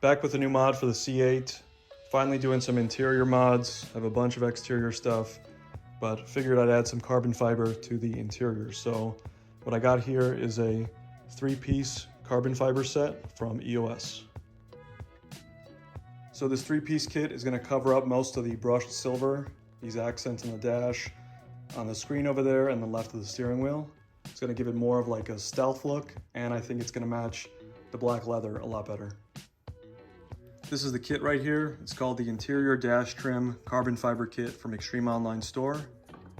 Back with a new mod for the C8. Finally doing some interior mods. I have a bunch of exterior stuff, but figured I'd add some carbon fiber to the interior. So what I got here is a 3-piece carbon fiber set from EOS. So this 3-piece kit is going to cover up most of the brushed silver, these accents on the dash, on the screen over there, and the left of the steering wheel. It's going to give it more of like a stealth look, and I think it's going to match the black leather a lot better. This is the kit right here. It's called the Interior Dash Trim Carbon Fiber Kit from Extreme Online Store.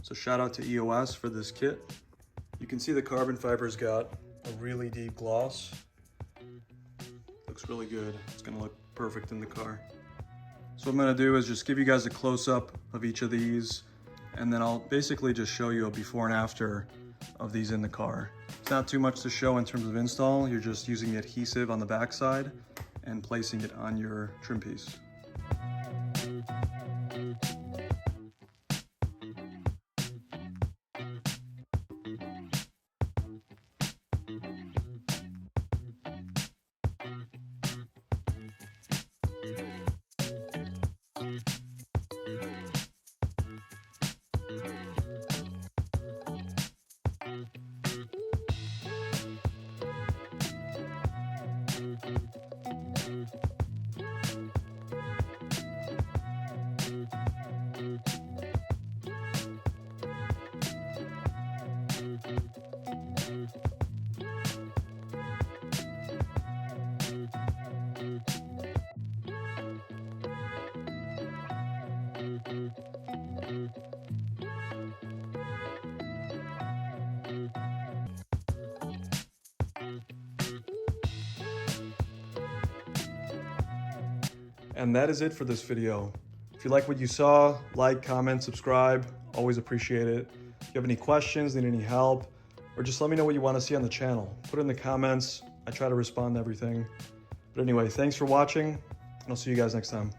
So shout out to EOS for this kit. You can see the carbon fiber's got a really deep gloss. Looks really good. It's gonna look perfect in the car. So what I'm gonna do is just give you guys a close-up of each of these, and then I'll basically just show you a before and after of these in the car. It's not too much to show in terms of install. You're just using the adhesive on the backside and placing it on your trim piece. And that is it for this video. If you like what you saw, like, comment, subscribe, always appreciate it. If you have any questions, need any help, or just let me know what you want to see on the channel. Put it in the comments. I try to respond to everything. But anyway, thanks for watching, and I'll see you guys next time.